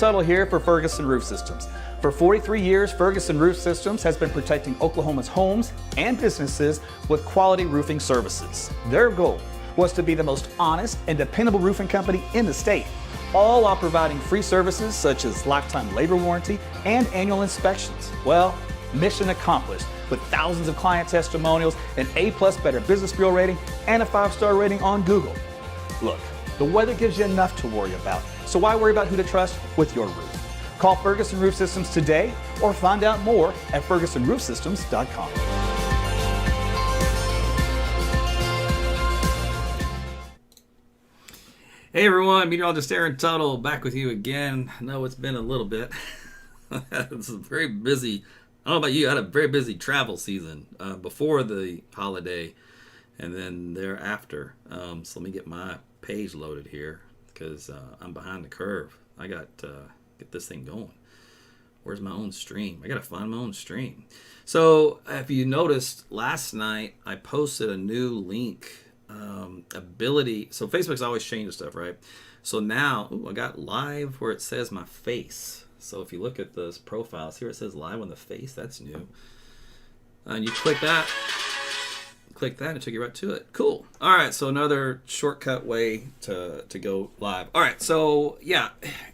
Tuttle here for Ferguson Roof Systems. For 43 years, Ferguson Roof Systems has been protecting Oklahoma's homes and businesses with quality roofing services. Their goal was to be the most honest and dependable roofing company in the state, all while providing free services such as lifetime labor warranty and annual inspections. Well, mission accomplished with thousands of client testimonials, an A+ Better Business Bureau rating, and a 5-star rating on Google. Look, the weather gives you enough to worry about, so why worry about who to trust with your roof? Call Ferguson Roof Systems today or find out more at fergusonroofsystems.com. Hey everyone, Meteorologist Tuttle back with you again. I know it's been a little bit. It's a very busy, I don't know about you, I had a very busy travel season before the holiday and then thereafter. So let me get my page loaded here because I'm behind the curve. I got to get this thing going. Where's my own stream? I got to find my own stream. So if you noticed, last night I posted a new link. Ability. So Facebook's always changing stuff, right? So now, I got live where it says my face. So if you look at this profile, see where it says live on the face? That's new. And you click that, and it took you right to it. Cool. All right, so another shortcut way to go live. All right, so yeah,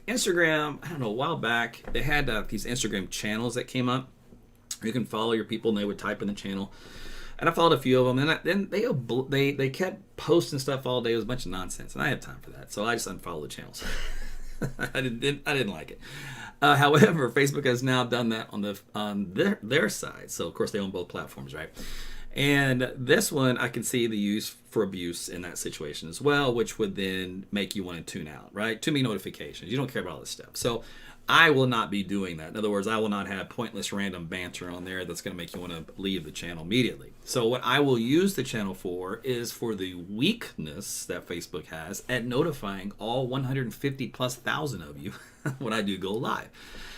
Instagram, I don't know, a while back, they had these Instagram channels that came up. You can follow your people, and they would type in the channel. And I followed a few of them, and then they kept posting stuff all day. It was a bunch of nonsense, and I had time for that, so I just unfollowed the channels. I didn't like it. However, Facebook has now done that on their side. So of course they own both platforms, right? And this one I can see the use for abuse in that situation as well, which would then make you want to tune out, right? Too many notifications. You don't care about all this stuff. So I will not be doing that. In other words, I will not have pointless random banter on there that's going to make you want to leave the channel immediately. So what I will use the channel for is for the weakness that Facebook has at notifying all 150,000+ of you when I do go live.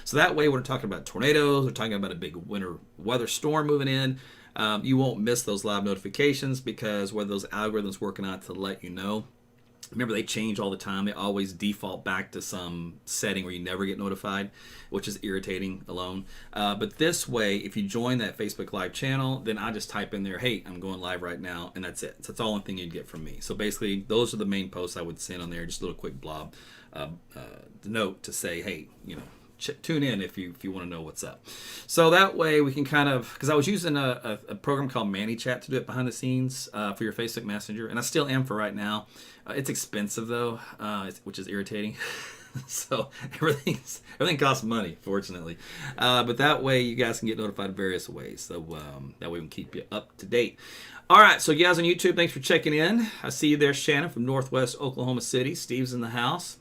So that way, when we're talking about tornadoes, we're talking about a big winter weather storm moving in, you won't miss those live notifications because whether those algorithms working out to let you know. Remember, they change all the time. They always default back to some setting where you never get notified, which is irritating alone. But this way, if you join that Facebook Live channel, then I just type in there, hey, I'm going live right now, and that's it. So that's all one thing you'd get from me. So basically, those are the main posts I would send on there, just a little quick blob note to say, hey, tune in if you want to know what's up. So that way we can kind of, because I was using a program called ManyChat to do it behind the scenes for your Facebook Messenger, and I still am for right now. It's expensive though, which is irritating. So everything costs money, fortunately. But that way you guys can get notified in various ways. So that way we can keep you up to date. All right, so you guys on YouTube, thanks for checking in. I see you there, Shannon from Northwest Oklahoma City. Steve's in the house.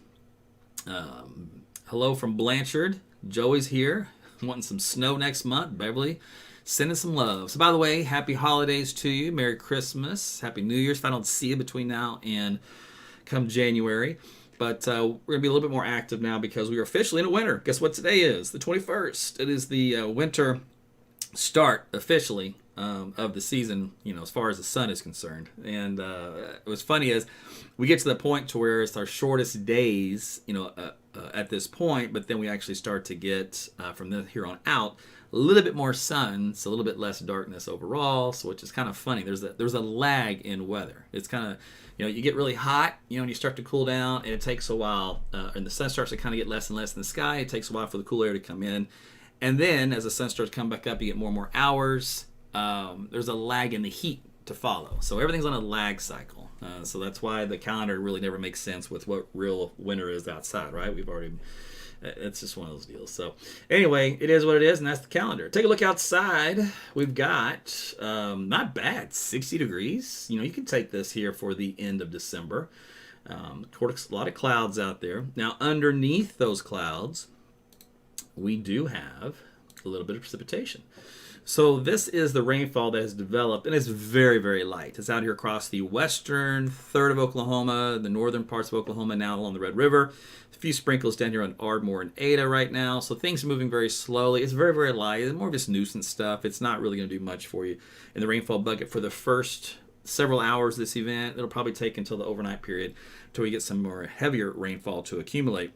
Hello from Blanchard. Joey's here. Wanting some snow next month. Beverly, sending some love. So by the way, happy holidays to you. Merry Christmas. Happy New Year's. If I don't see you between now and come January. But we're going to be a little bit more active now because we are officially in a winter. Guess what today is? The 21st. It is the winter start officially of the season, as far as the sun is concerned. And what's funny is we get to the point to where it's our shortest days, at this point, but then we actually start to get from here on out a little bit more sun, so a little bit less darkness overall. So which is kind of funny. There's a lag in weather. It's kind of you get really hot, and you start to cool down, and it takes a while, and the sun starts to kind of get less and less in the sky. It takes a while for the cool air to come in, and then as the sun starts to come back up, you get more and more hours. There's a lag in the heat to follow. So everything's on a lag cycle. So that's why the calendar really never makes sense with what real winter is outside, right? It's just one of those deals. So anyway, it is what it is, and that's the calendar. Take a look outside. We've got, not bad, 60 degrees. You can take this here for the end of December. A lot of clouds out there. Now, underneath those clouds, we do have a little bit of precipitation. So this is the rainfall that has developed, and it's very, very light. It's out here across the western third of Oklahoma, the northern parts of Oklahoma, now along the Red River. A few sprinkles down here on Ardmore and Ada right now. So things are moving very slowly. It's very, very light. It's more of just nuisance stuff. It's not really going to do much for you in the rainfall bucket for the first several hours of this event. It'll probably take until the overnight period until we get some more heavier rainfall to accumulate.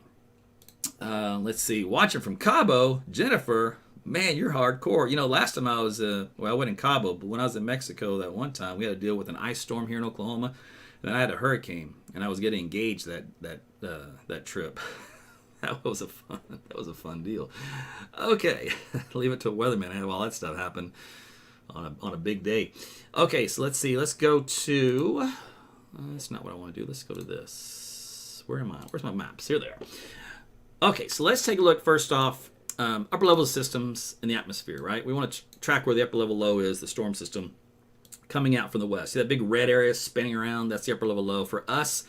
Let's see. Watching from Cabo, Jennifer. Man, you're hardcore. Last time I was, I went in Cabo, but when I was in Mexico that one time, we had to deal with an ice storm here in Oklahoma. And then I had a hurricane, and I was getting engaged that trip. That was a fun deal. Okay, leave it to a weatherman to have all that stuff happen on a big day. Okay, so let's see. Let's go to. That's not what I want to do. Let's go to this. Where am I? Where's my maps? Here they are. Okay, so let's take a look first off. Upper level systems in the atmosphere, right? We want to track where the upper level low is, the storm system coming out from the west. See that big red area spinning around? That's the upper level low. For us,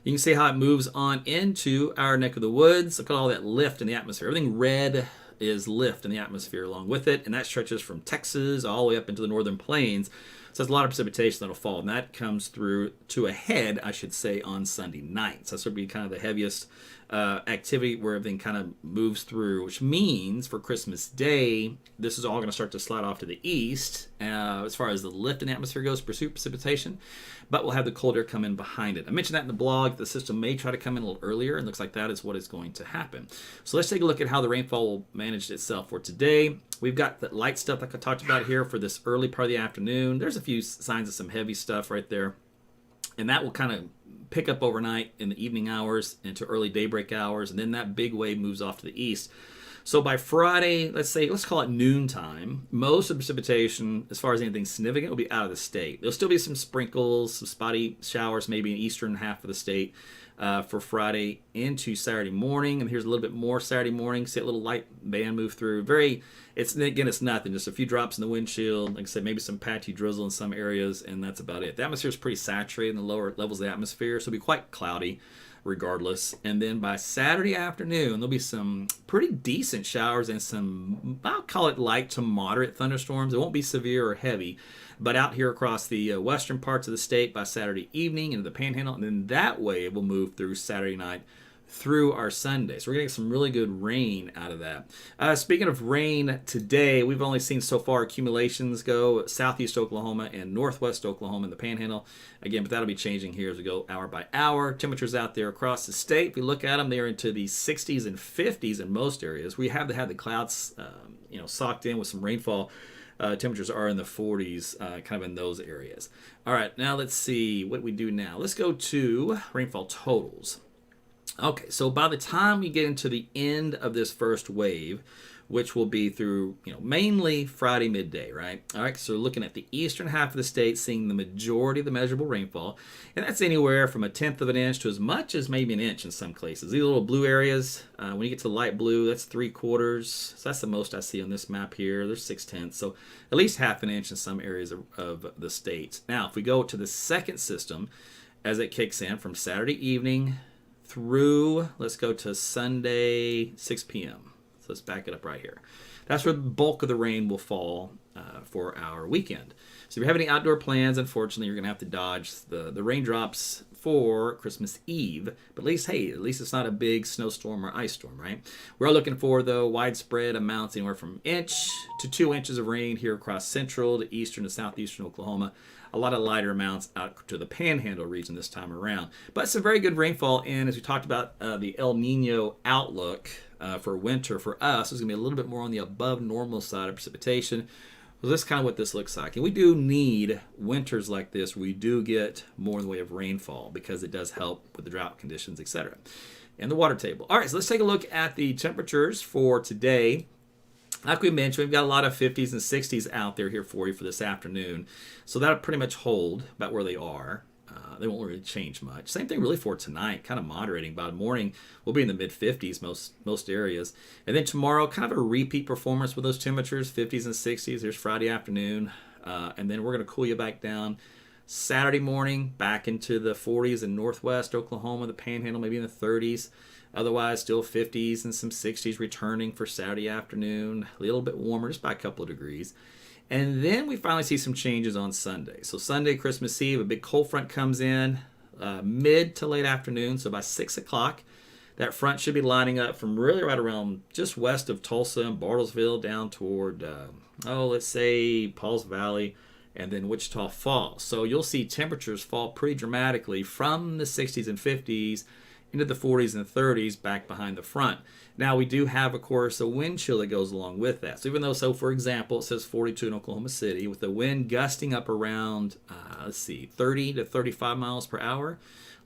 you can see how it moves on into our neck of the woods. Look at all that lift in the atmosphere. Everything red is lift in the atmosphere along with it, and that stretches from Texas all the way up into the northern plains. So there's a lot of precipitation that'll fall, and that comes through to a head, I should say, on Sunday night. So that's going to be kind of the heaviest activity where everything kind of moves through, which means for Christmas Day, this is all going to start to slide off to the east as far as the lift in the atmosphere goes, precipitation, but we'll have the cold air come in behind it. I mentioned that in the blog. The system may try to come in a little earlier, and looks like that is what is going to happen. So let's take a look at how the rainfall will manage itself for today. We've got the light stuff like I talked about here for this early part of the afternoon. There's a few signs of some heavy stuff right there, and that will kind of pick up overnight in the evening hours into early daybreak hours, and then that big wave moves off to the east. So by Friday, let's call it noontime, most of the precipitation, as far as anything significant, will be out of the state. There'll still be some sprinkles, some spotty showers, maybe in the eastern half of the state for Friday into Saturday morning. And here's a little bit more Saturday morning. See a little light band move through. It's nothing, just a few drops in the windshield. Like I said, maybe some patchy drizzle in some areas, and that's about it. The atmosphere is pretty saturated in the lower levels of the atmosphere, so it'll be quite cloudy regardless. And then by Saturday afternoon, there'll be some pretty decent showers and some, I'll call it light to moderate thunderstorms. It won't be severe or heavy, but out here across the western parts of the state by Saturday evening into the Panhandle, and then that wave will move through Saturday night through our Sunday. So we're getting some really good rain out of that. Speaking of rain today, we've only seen so far accumulations go southeast Oklahoma and northwest Oklahoma in the Panhandle. Again, but that'll be changing here as we go hour by hour. Temperatures out there across the state, if we look at them, they're into the 60s and 50s in most areas. We have to have the clouds socked in with some rainfall. Temperatures are in the 40s, kind of in those areas. All right, now let's see what we do now. Let's go to rainfall totals. Okay, so by the time we get into the end of this first wave, which will be through, mainly Friday midday, right? All right, so we're looking at the eastern half of the state, seeing the majority of the measurable rainfall, and that's anywhere from 1/10 of an inch to as much as maybe an inch in some places. These little blue areas, when you get to light blue, that's 3/4. So that's the most I see on this map here. There's 6/10, so at least half an inch in some areas of the state. Now, if we go to the second system, as it kicks in from Saturday evening through, let's go to Sunday 6 p.m. So let's back it up right here. That's where the bulk of the rain will fall for our weekend. So if you have any outdoor plans, unfortunately, you're going to have to dodge the raindrops for Christmas Eve. But at least it's not a big snowstorm or ice storm, right? We're looking for, though, widespread amounts anywhere from 1 inch to 2 inches of rain here across central to eastern to southeastern Oklahoma. A lot of lighter amounts out to the Panhandle region this time around. But some very good rainfall, and as we talked about the El Nino outlook for winter for us, is going to be a little bit more on the above normal side of precipitation. So this is kind of what this looks like. And we do need winters like this. We do get more in the way of rainfall because it does help with the drought conditions, etc. And the water table. All right, so let's take a look at the temperatures for today. Like we mentioned, we've got a lot of 50s and 60s out there here for you for this afternoon. So that'll pretty much hold about where they are. They won't really change much. Same thing really for tonight, kind of moderating. By the morning, we'll be in the mid-50s most areas. And then tomorrow, kind of a repeat performance with those temperatures, 50s and 60s. There's Friday afternoon. And then we're going to cool you back down Saturday morning, back into the 40s in northwest Oklahoma, the Panhandle, maybe in the 30s. Otherwise, still 50s and some 60s returning for Saturday afternoon. A little bit warmer, just by a couple of degrees. And then we finally see some changes on Sunday. So Sunday, Christmas Eve, a big cold front comes in mid to late afternoon. So by 6 o'clock, that front should be lining up from really right around just west of Tulsa and Bartlesville down toward, let's say Pauls Valley and then Wichita Falls. So you'll see temperatures fall pretty dramatically from the 60s and 50s into the 40s and the 30s back behind the front. Now, we do have, of course, a wind chill that goes along with that. So even though, for example, it says 42 in Oklahoma City, with the wind gusting up around, 30 to 35 miles per hour,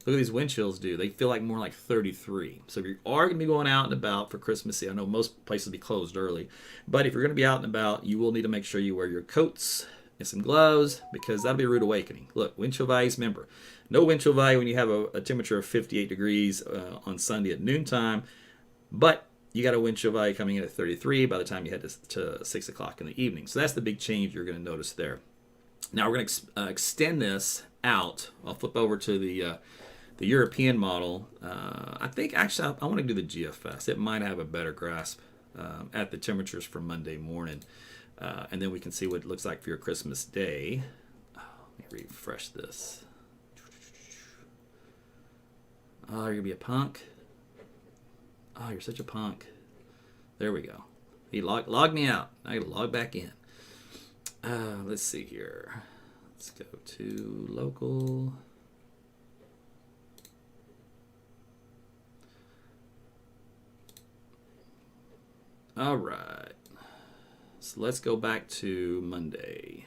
look at these wind chills do. They feel like more like 33. So if you are going to be going out and about for Christmas Eve, I know most places will be closed early, but if you're going to be out and about, you will need to make sure you wear your coats and some gloves, because that'll be a rude awakening. Look, wind chill values, remember, no wind chill value when you have a temperature of 58 degrees on Sunday at noontime, but you got a wind chill value coming in at 33 by the time you head to 6 o'clock in the evening. So that's the big change you're going to notice there. Now we're going to extend this out. I'll flip over to the European model. I think actually I want to do the GFS. It might have a better grasp at the temperatures for Monday morning. And then we can see what it looks like for your Christmas day. Let me refresh this. Oh, you're going to be a punk? Oh, you're such a punk. There we go. He logged me out. I got to log back in. Let's see here. Let's go to local. All right. So let's go back to Monday.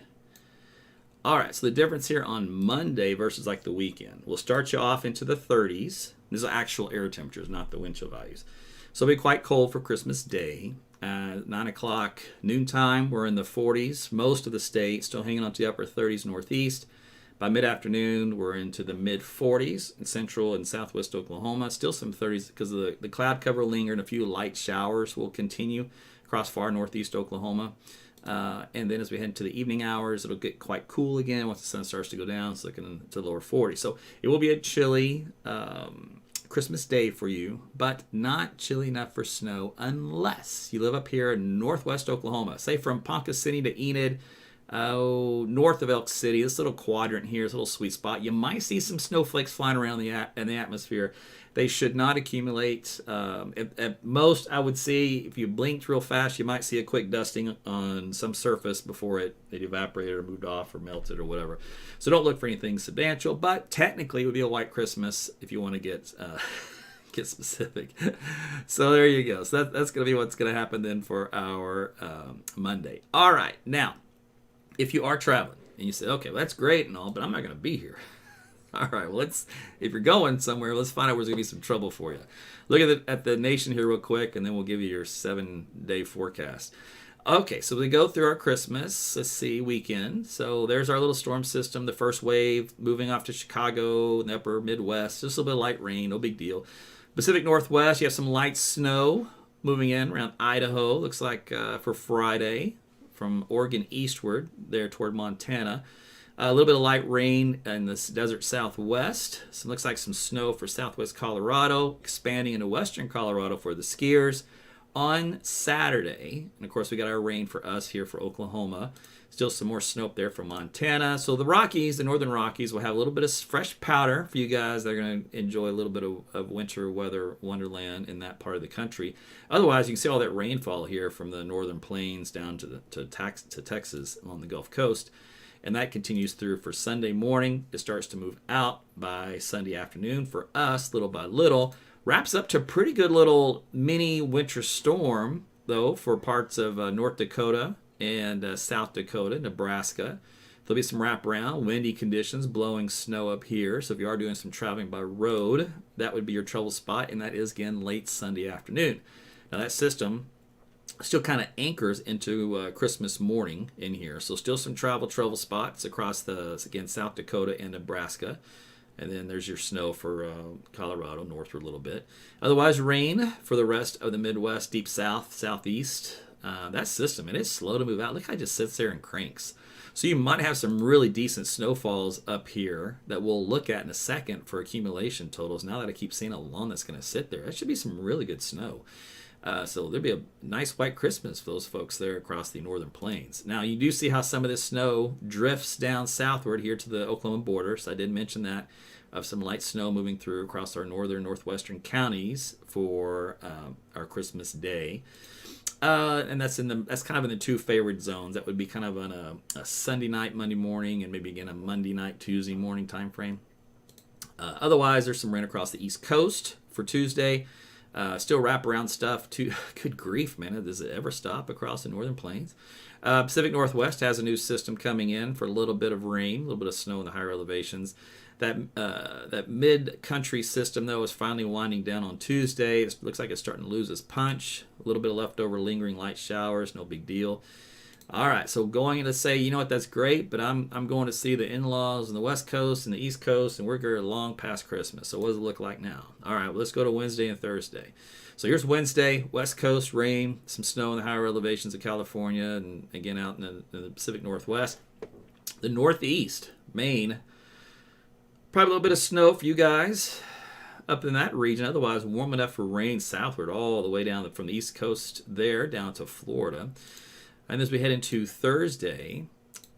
All right, so the difference here on Monday versus like the weekend. We'll start you off into the 30s. These are actual air temperatures, not the wind chill values. So it'll be quite cold for Christmas Day. 9 o'clock noontime, we're in the 40s. Most of the state still hanging on to the upper 30s northeast. By mid-afternoon, we're into the mid-40s in central and southwest Oklahoma. Still some 30s because of the cloud cover linger, and a few light showers will continue across far northeast Oklahoma. And then as we head into the evening hours, it'll get quite cool again once the sun starts to go down, so looking into the lower 40s. So it will be a chilly Christmas Day for you, but not chilly enough for snow unless you live up here in northwest Oklahoma. Say from Ponca City to Enid, north of Elk City, this little quadrant here is a little sweet spot. You might see some snowflakes flying around in the atmosphere. They should not accumulate. At most, I would see, if you blinked real fast, you might see a quick dusting on some surface before it evaporated or moved off or melted or whatever. So don't look for anything substantial, but technically it would be a white Christmas if you want to get specific. So there you go. So that's going to be what's going to happen then for our Monday. All right. Now, if you are traveling and you say, okay, well, that's great and all, but I'm not going to be here. All right, well, if you're going somewhere, let's find out where there's going to be some trouble for you. Look at the nation here real quick, and then we'll give you your 7-day forecast. Okay, so we go through our Christmas, weekend. So there's our little storm system, the first wave, moving off to Chicago, in the upper Midwest. Just a little bit of light rain, no big deal. Pacific Northwest, you have some light snow moving in around Idaho. Looks like for Friday, from Oregon eastward, there toward Montana. A little bit of light rain in the desert southwest. So it looks like some snow for southwest Colorado, expanding into western Colorado for the skiers on Saturday. And of course, we got our rain for us here for Oklahoma. Still some more snow up there for Montana. So the Rockies, the northern Rockies, will have a little bit of fresh powder for you guys that are going to enjoy a little bit of winter weather wonderland in that part of the country. Otherwise, you can see all that rainfall here from the northern plains down to Texas along the Gulf Coast. And that continues through for Sunday morning. It starts to move out by Sunday afternoon for us, little by little. Wraps up to a pretty good little mini winter storm, though, for parts of North Dakota and South Dakota, Nebraska. There'll be some wraparound, windy conditions, blowing snow up here. So if you are doing some traveling by road, that would be your trouble spot. And that is, again, late Sunday afternoon. Now, that system still kind of anchors into Christmas morning in here. So still some travel spots across again, South Dakota and Nebraska. And then there's your snow for Colorado, northward a little bit. Otherwise, rain for the rest of the Midwest, deep south, southeast. That system, and it's slow to move out. Look how it just sits there and cranks. So you might have some really decent snowfalls up here that we'll look at in a second for accumulation totals. Now that I keep seeing a lawn that's going to sit there, that should be some really good snow. So there'll be a nice white Christmas for those folks there across the northern plains. Now, you do see how some of this snow drifts down southward here to the Oklahoma border. So I did mention that, of some light snow moving through across our northern, northwestern counties for our Christmas Day. And that's kind of in the two favored zones. That would be kind of on a Sunday night, Monday morning, and maybe again a Monday night, Tuesday morning time frame. Otherwise, there's some rain across the East Coast for Tuesday. Still wraparound stuff. Good grief, man. Does it ever stop across the northern plains? Pacific Northwest has a new system coming in for a little bit of rain, a little bit of snow in the higher elevations. That mid-country system, though, is finally winding down on Tuesday. It looks like it's starting to lose its punch. A little bit of leftover lingering light showers, no big deal. All right, so going in to say, you know what, that's great, but I'm going to see the in-laws on the West Coast and the East Coast, and we're going long past Christmas. So what does it look like now? All right, well, let's go to Wednesday and Thursday. So here's Wednesday, West Coast, rain, some snow in the higher elevations of California, and again out in the Pacific Northwest. The Northeast, Maine, probably a little bit of snow for you guys up in that region. Otherwise, warm enough for rain southward all the way down from the East Coast there down to Florida. And as we head into Thursday,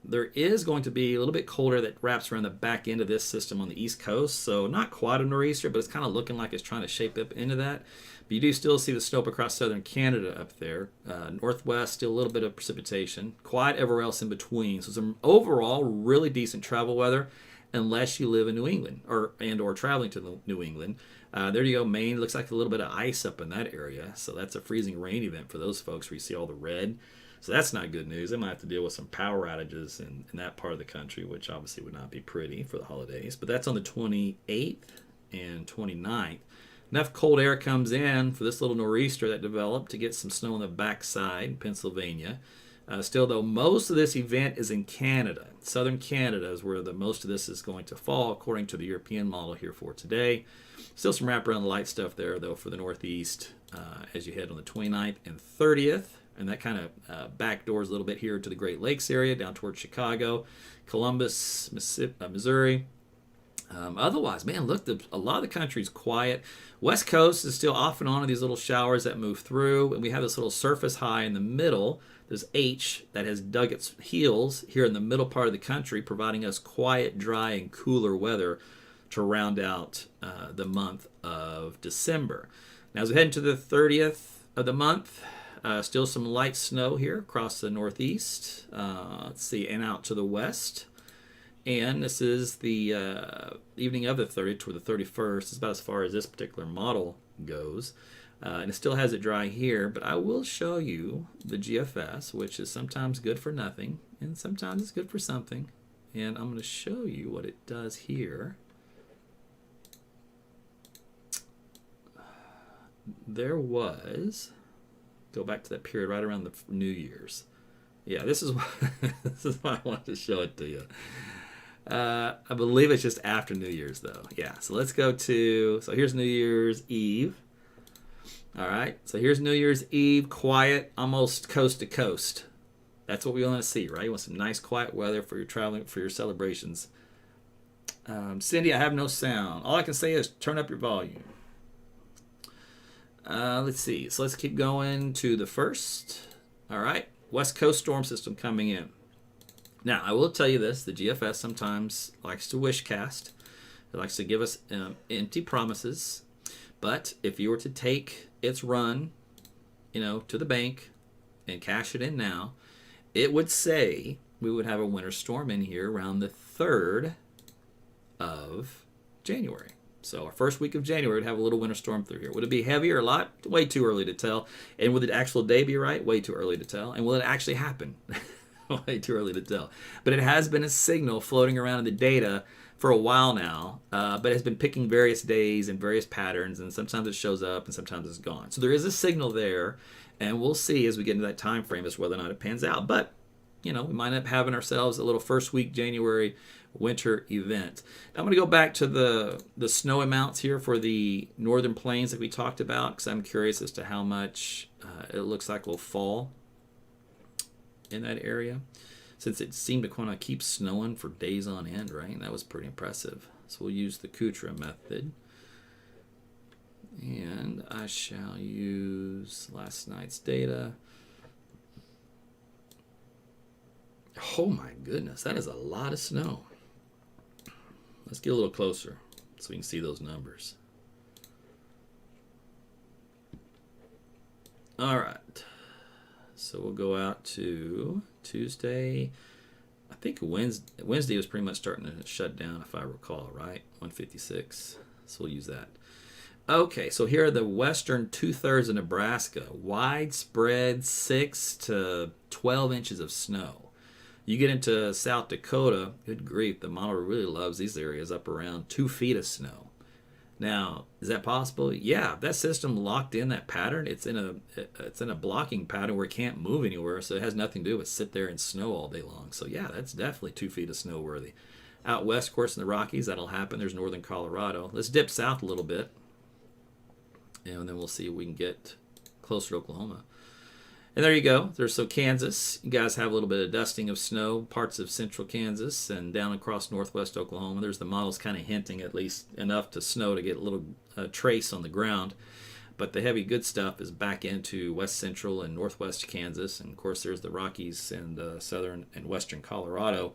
there is going to be a little bit colder that wraps around the back end of this system on the East Coast. So not quite a nor'easter, but it's kind of looking like it's trying to shape up into that. But you do still see the snow across southern Canada up there. Northwest, still a little bit of precipitation. Quiet everywhere else in between. So some overall really decent travel weather, unless you live in New England or traveling to New England. There you go, Maine. Looks like a little bit of ice up in that area. So that's a freezing rain event for those folks where you see all the red. So that's not good news. They might have to deal with some power outages in that part of the country, which obviously would not be pretty for the holidays. But that's on the 28th and 29th. Enough cold air comes in for this little nor'easter that developed to get some snow on the backside in Pennsylvania. Still, though, most of this event is in Canada. Southern Canada is where most of this is going to fall, according to the European model here for today. Still some wraparound light stuff there, though, for the Northeast as you head on the 29th and 30th. And that kind of backdoors a little bit here to the Great Lakes area, down towards Chicago, Columbus, Missouri. Otherwise, man, look, a lot of the country's quiet. West Coast is still off and on of these little showers that move through. And we have this little surface high in the middle, this H, that has dug its heels here in the middle part of the country, providing us quiet, dry, and cooler weather to round out the month of December. Now, as we head into the 30th of the month, still some light snow here across the Northeast. Let's see, and out to the west. And this is the evening of the 30th to the 31st. It's about as far as this particular model goes. And it still has it dry here, but I will show you the GFS, which is sometimes good for nothing, and sometimes it's good for something. And I'm going to show you what it does here. There was... Go back to that period right around the New Year's. Yeah, this is why I wanted to show it to you. I believe it's just after New Year's, though. Yeah, so let's go to... So here's New Year's Eve. All right, so here's New Year's Eve, quiet, almost coast to coast. That's what we want to see, right? You want some nice, quiet weather for your traveling, for your celebrations. Cindy, I have no sound. All I can say is turn up your volume. Let's see. So let's keep going to the first. All right. West Coast storm system coming in. Now, I will tell you this. The GFS sometimes likes to wish cast. It likes to give us empty promises. But if you were to take its run, to the bank and cash it in now, it would say we would have a winter storm in here around the 3rd of January. So our first week of January would have a little winter storm through here. Would it be heavy or a lot? Way too early to tell. And would the actual day be right? Way too early to tell. And will it actually happen? Way too early to tell. But it has been a signal floating around in the data for a while now, but it has been picking various days and various patterns, and sometimes it shows up and sometimes it's gone. So there is a signal there, and we'll see as we get into that time frame as whether or not it pans out. But, we might end up having ourselves a little first week January winter event. Now, I'm going to go back to the snow amounts here for the northern plains that we talked about, because I'm curious as to how much it looks like will fall in that area, since it seemed to kind of keep snowing for days on end, right? That was pretty impressive. So we'll use the Kutra method. And I shall use last night's data. Oh my goodness, that is a lot of snow. Let's get a little closer so we can see those numbers. All right. So we'll go out to Tuesday. I think Wednesday was pretty much starting to shut down, if I recall, right? 156. So we'll use that. Okay, so here are the western two-thirds of Nebraska. Widespread 6 to 12 inches of snow. You get into South Dakota, good grief, the model really loves these areas, up around 2 feet of snow. Now, is that possible? Yeah, that system locked in that pattern. It's in a blocking pattern where it can't move anywhere, so it has nothing to do with sit there and snow all day long. So yeah, that's definitely 2 feet of snow worthy. Out west, of course, in the Rockies, that'll happen. There's northern Colorado. Let's dip south a little bit, and then we'll see if we can get closer to Oklahoma. And there you go. There's so Kansas. You guys have a little bit of dusting of snow, parts of central Kansas, and down across northwest Oklahoma. There's the models kind of hinting at least enough to snow to get a little trace on the ground. But the heavy good stuff is back into west central and northwest Kansas. And of course, there's the Rockies and southern and western Colorado.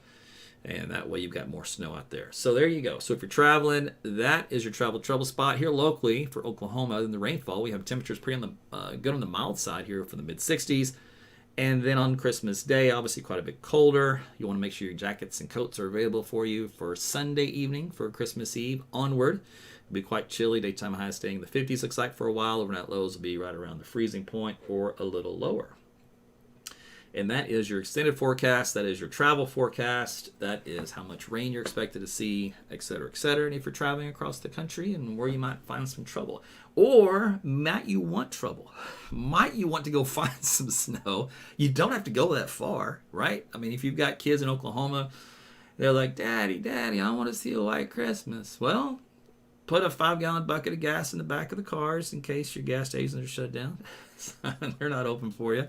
And that way you've got more snow out there. So there you go. So if you're traveling, that is your travel trouble spot here locally for Oklahoma. Other than the rainfall, we have temperatures pretty on the good on the mild side here for the mid 60s. And then on Christmas Day, obviously quite a bit colder. You want to make sure your jackets and coats are available for you for Sunday evening for Christmas Eve onward. It'll be quite chilly. Daytime high staying in the 50s looks like for a while. Overnight lows will be right around the freezing point or a little lower. And that is your extended forecast. That is your travel forecast. That is how much rain you're expected to see, et cetera, et cetera. And if you're traveling across the country and where you might find some trouble. Or might you want trouble? Might you want to go find some snow? You don't have to go that far, right? I mean, if you've got kids in Oklahoma, they're like, Daddy, I want to see a white Christmas. Well, put a 5-gallon bucket of gas in the back of the cars in case your gas stations are shut down. They're not open for you.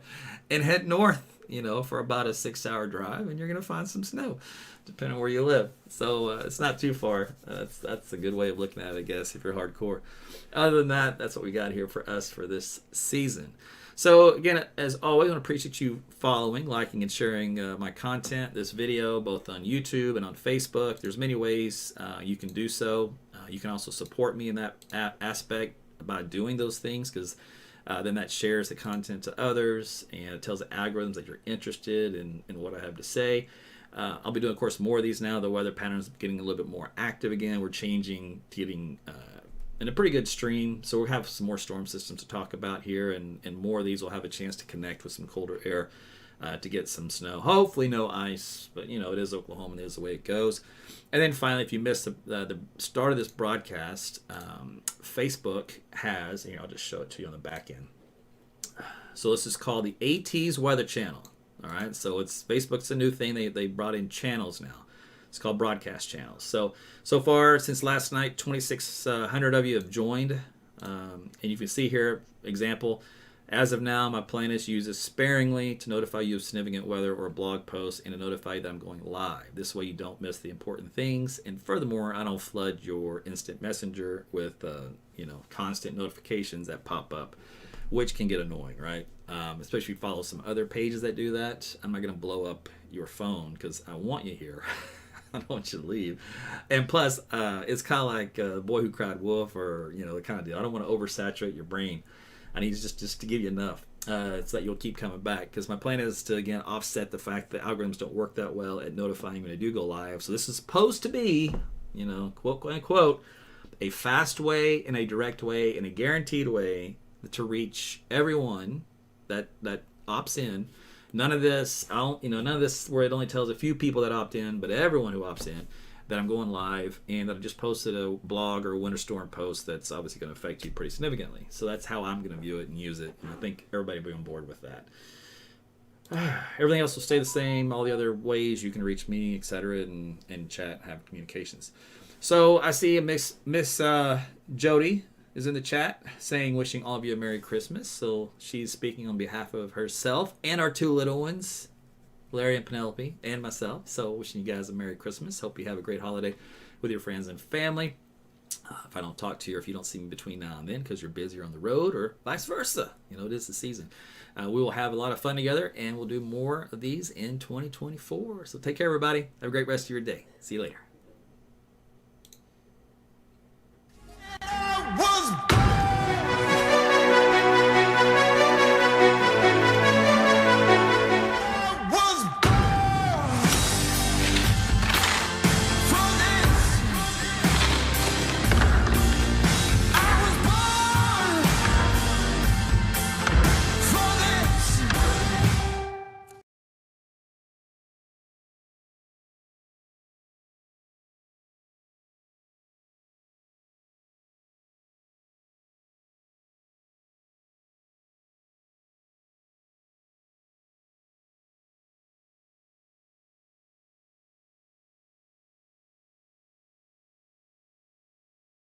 And head north, for about a 6-hour drive, and you're going to find some snow, depending on where you live. So it's not too far. That's a good way of looking at it, I guess, if you're hardcore. Other than that, that's what we got here for us for this season. So again, as always, I want to appreciate you following, liking, and sharing my content, this video, both on YouTube and on Facebook. There's many ways you can do so. You can also support me in that aspect by doing those things, because then that shares the content to others, and it tells the algorithms that you're interested in what I have to say. I'll be doing, of course, more of these now. The weather patterns are getting a little bit more active again. We're changing, getting in a pretty good stream. So we'll have some more storm systems to talk about here, and more of these will have a chance to connect with some colder air to get some snow. Hopefully no ice, but it is Oklahoma, and it is the way it goes. And then finally, if you missed the start of this broadcast, Facebook has, I'll just show it to you on the back end. So this is called the AT's Weather Channel. All right, so Facebook's a new thing. They brought in channels now. It's called broadcast channels. So far, since last night, 2,600 of you have joined. And you can see here, example, as of now, my plan is to use this sparingly to notify you of significant weather or blog posts, and to notify you that I'm going live. This way you don't miss the important things. And furthermore, I don't flood your instant messenger with constant notifications that pop up, which can get annoying, right? Especially if you follow some other pages that do that. I'm not going to blow up your phone because I want you here. I don't want you to leave. And plus, it's kind of like Boy Who Cried Wolf, or the kind of deal. I don't want to oversaturate your brain. I need just to give you enough so that you'll keep coming back. Because my plan is to, again, offset the fact that algorithms don't work that well at notifying when I do go live. So this is supposed to be, quote, unquote, a fast way and a direct way and a guaranteed way to reach everyone that opts in. None of this, none of this where it only tells a few people that opt in, but everyone who opts in, that I'm going live, and that I just posted a blog or a winter storm post that's obviously going to affect you pretty significantly. So that's how I'm going to view it and use it. And I think everybody will be on board with that. Everything else will stay the same. All the other ways you can reach me, etc., and chat, have communications. So I see Miss Jody is in the chat saying, wishing all of you a Merry Christmas. So she's speaking on behalf of herself and our 2 little ones, Larry and Penelope, and myself. So wishing you guys a Merry Christmas. Hope you have a great holiday with your friends and family. If I don't talk to you, or if you don't see me between now and then because you're busy or on the road, or vice versa, it is the season. We will have a lot of fun together, and we'll do more of these in 2024. So take care, everybody. Have a great rest of your day. See you later.